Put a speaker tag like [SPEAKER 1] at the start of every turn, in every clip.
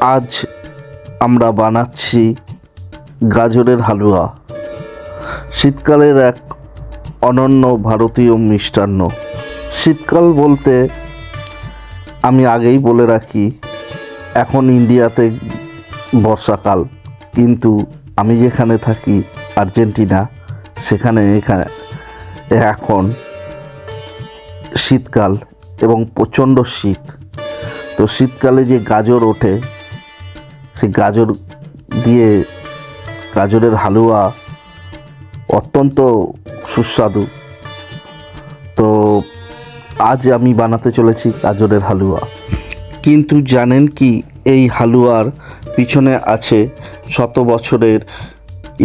[SPEAKER 1] আজ আমরা বানাচ্ছি গাজরের হালুয়া। শীতকালের এক অনন্য ভারতীয় মিষ্টান্ন। শীতকাল বলতে আমি আগেই বলে রাখি, এখন ইন্ডিয়াতে বর্ষাকাল, কিন্তু আমি যেখানে থাকি আর্জেন্টিনা, সেখানে এখন শীতকাল এবং প্রচণ্ড শীত। তো শীতকালে যে গাজর ওঠে, সেই গাজর দিয়ে গাজরের হালুয়া অত্যন্ত সুস্বাদু। তো আজ আমি বানাতে চলেছি গাজরের হালুয়া। কিন্তু জানেন কি, এই হালুয়ার পিছনে আছে শত বছরের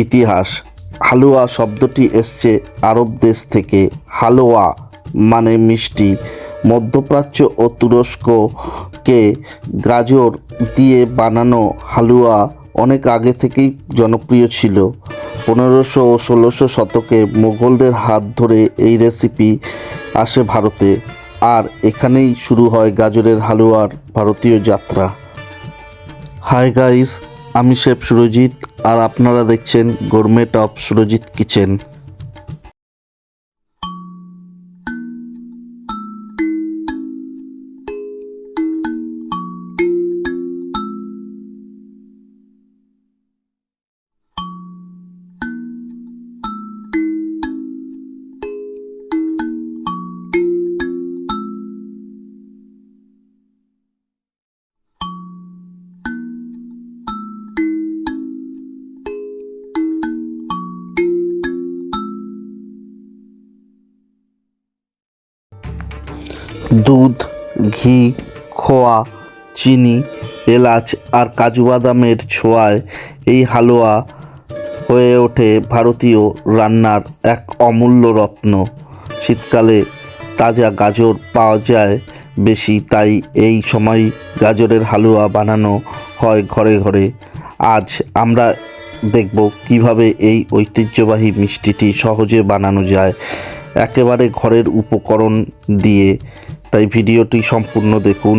[SPEAKER 1] ইতিহাস। হালুয়া শব্দটি এসছে আরব দেশ থেকে। হালুয়া মানে মিষ্টি। মধ্যপ্রাচ্য ও তুরস্ককে গাজর দিয়ে বানানো হালুয়া অনেক আগে থেকেই জনপ্রিয় ছিল। 1500 ও 1600 শতকে মুঘলদের হাত ধরে এই রেসিপি আসে ভারতে, আর এখানেই শুরু হয় গাজরের হালুয়ার ভারতীয় যাত্রা। হাই গাইস, আমি শেফ সুরজিৎ, আর আপনারা দেখছেন গোরমেট অফ সুরজিৎ কিচেন। দুধ, ঘি, খোয়া, চিনি, এলাচ আর কাজু বাদামের ছোঁয়ায় এই হালুয়া হয়ে ওঠে ভারতীয় রান্নার এক অমূল্য রত্ন। শীতকালে তাজা গাজর পাওয়া যায় বেশি, তাই এই সময় গাজরের হালুয়া বানানো হয় ঘরে ঘরে। আজ আমরা দেখব কিভাবে এই ঐতিহ্যবাহী মিষ্টিটি সহজে বানানো যায়, একেবারে ঘরের উপকরণ দিয়ে। তাই ভিডিওটি সম্পূর্ণ দেখুন।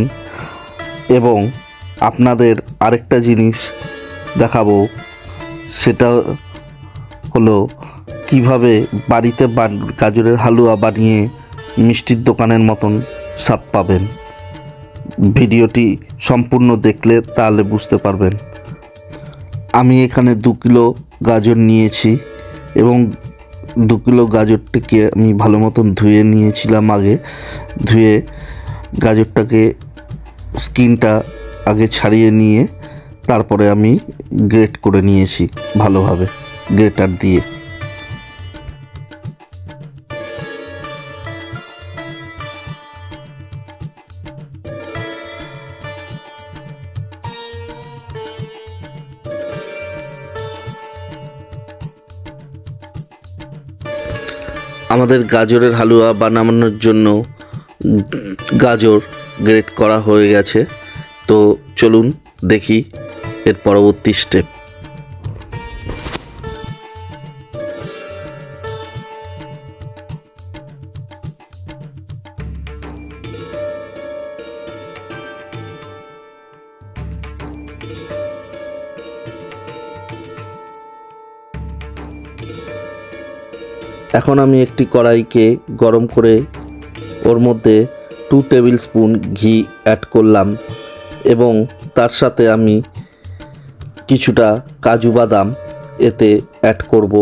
[SPEAKER 1] এবং আপনাদের আরেকটা জিনিস দেখাবো, সেটা হলো কিভাবে বাড়িতে গাজরের হালুয়া বানিয়ে মিষ্টির দোকানের মতন স্বাদ পাবেন। ভিডিওটি সম্পূর্ণ দেখলে তাহলে বুঝতে পারবেন। আমি এখানে 2 কিলো গাজর নিয়েছি এবং 2 কিলো গাজরটাকে আমি ভালো মতন ধুয়ে নিয়েছিলাম। ধুয়ে গাজরটাকে স্কিনটা আগে ছাড়িয়ে নিয়ে তারপরে আমি গ্রেট করে নিয়েছি ভালোভাবে গ্রেটার দিয়ে। আমাদের গাজরের হালুয়া বানানোর জন্য গাজর গ্রেট করা হয়ে গেছে। তো চলুন দেখি এর পরবর্তী স্টেপ। এখন আমি একটি কড়াইকে গরম করে ওর মধ্যে 2 টেবিল স্পুন ঘি অ্যাড করলাম এবং তার সাথে আমি কিছুটা কাজু বাদাম এতে অ্যাড করব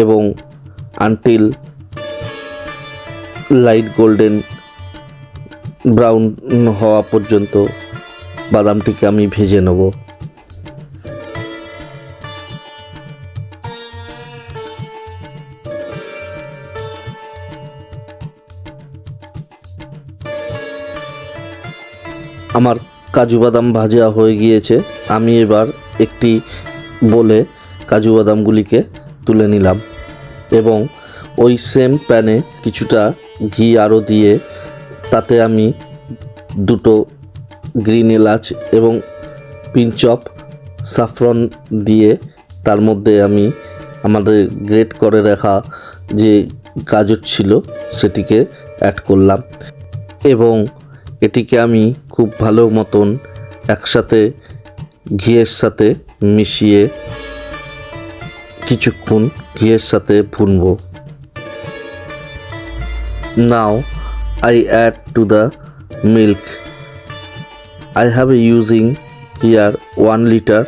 [SPEAKER 1] এবং আনটিল লাইট গোল্ডেন ব্রাউন হওয়া পর্যন্ত বাদামটিকে আমি ভেজে নেব। আমার কাজু বাদাম ভাজা হয়ে গিয়েছে। আমি এবার একটি বলে কাজু বাদামগুলিকে তুলে নিলাম এবং ওই সেম প্যানে কিছুটা ঘি আরও দিয়ে তাতে আমি 2 গ্রিন এলাচ এবং পিঞ্চ অফ সাফরন দিয়ে তার মধ্যে আমি আমাদের গ্রেট করে রাখা যে গাজর ছিল সেটিকে অ্যাড করলাম এবং এটিকে আমি খুব ভালো মতন একসাথে ঘিয়ের সাথে মিশিয়ে কিছুক্ষণ ঘিয়ের সাথে ভুনব। নাও I add to the milk. I have using here 1 liter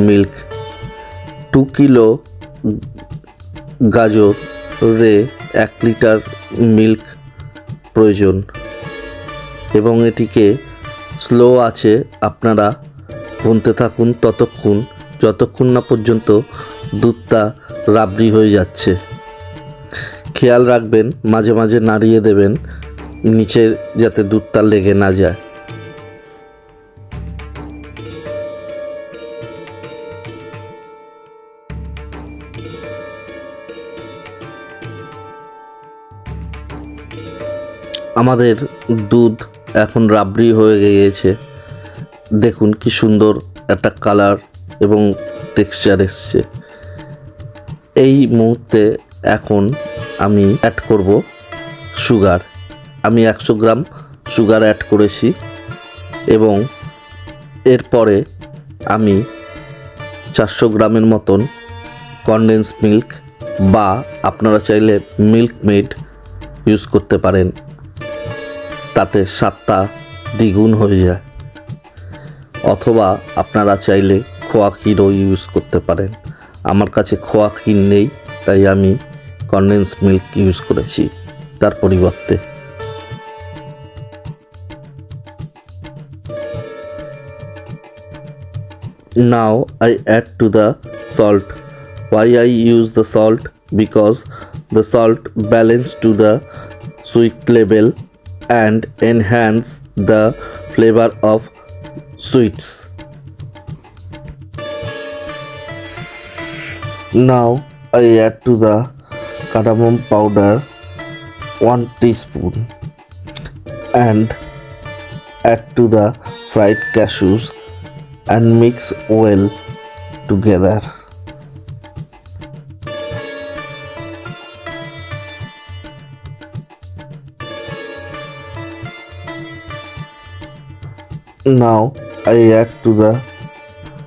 [SPEAKER 1] milk. 2 kilo গাজরে 1 লিটার মিল্ক প্রয়োজন এবং এটিকে স্লো আছে আপনারা ভুনতে থাকুন যতক্ষণ না পর্যন্ত দুধটা রাবড়ি হয়ে যাচ্ছে। খেয়াল রাখবেন মাঝে মাঝে নাড়িয়ে দেবেন নিচে যাতে দুধটা লেগে না যায়। আমাদের দুধ এখন রাবড়ি হয়ে গিয়েছে। দেখুন কি সুন্দর একটা কালার এবং টেক্সচার এসছে। এই মুহূর্তে এখন আমি অ্যাড করব সুগার। আমি 100 গ্রাম সুগার অ্যাড করেছি এবং এরপরে আমি 400 গ্রামের মতন কনডেন্স মিল্ক বা আপনারা চাইলে মিল্ক মেড ইউজ করতে পারেন, তাতে স্বাদটা দ্বিগুণ হয়ে যায়। অথবা আপনারা চাইলে খোয়া ক্ষীরও ইউজ করতে পারেন। আমার কাছে খোয়া ক্ষীর নেই, তাই আমি কনডেন্স মিল্ক ইউজ করেছি তার পরিবর্তে। Now I add to the salt. Why I use the salt? Because the salt balance to the sweet level and enhance the flavor of sweets. Now I add to the cardamom powder 1 teaspoon and add to the fried cashews and mix well together. Now I add to the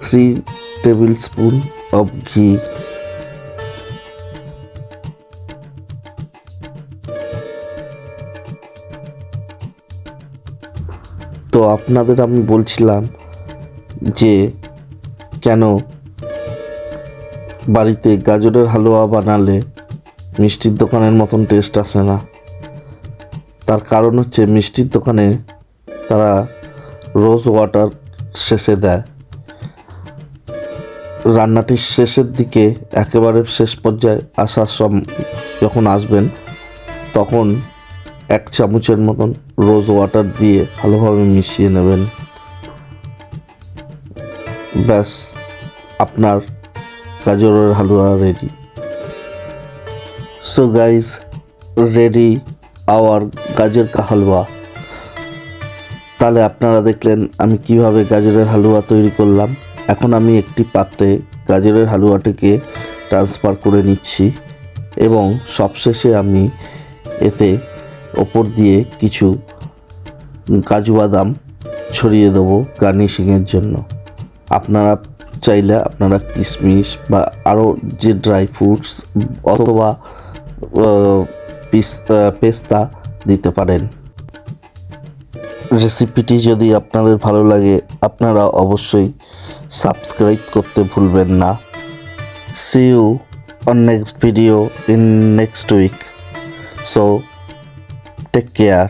[SPEAKER 1] 3 tablespoons of ghee. তো আপনাদের আমি বলছিলাম যে কেন বাড়িতে গাজরের হালুয়া বানালে মিষ্টির দোকানের মতন টেস্ট আসে না। তার কারণ হচ্ছে মিষ্টির দোকানে তারা রোজ ওয়াটার শেষে দেয়। রান্নাটির শেষের দিকে একেবারে শেষ পর্যায়ে যখন আসবেন তখন 1 চামচের মতন রোজ ওয়াটার দিয়ে ভালোভাবে মিশিয়ে নেবেন। ব্যাস আপনার গাজরের halwa ready. So guys, ready our gajar কা হালুয়া। তাহলে আপনারা দেখলেন আমি কিভাবে গাজরের হালুয়া তৈরি করলাম। এখন আমি একটি পাত্রে গাজরের হালুয়াটিকে ট্রান্সফার করে নিচ্ছি এবং সবশেষে আমি এতে ওপর দিয়ে কিছু কাজু বাদাম ছড়িয়ে দেবো গার্নিশিংয়ের জন্য। আপনারা চাইলে আপনারা কিশমিশ বা আরও যে ড্রাই ফ্রুটস অথবা পেস্তা দিতে পারেন। রেসিপিটি যদি আপনাদের ভালো লাগে আপনারা অবশ্যই সাবস্ক্রাইব করতে ভুলবেন না। See you on next video in next week. So take care.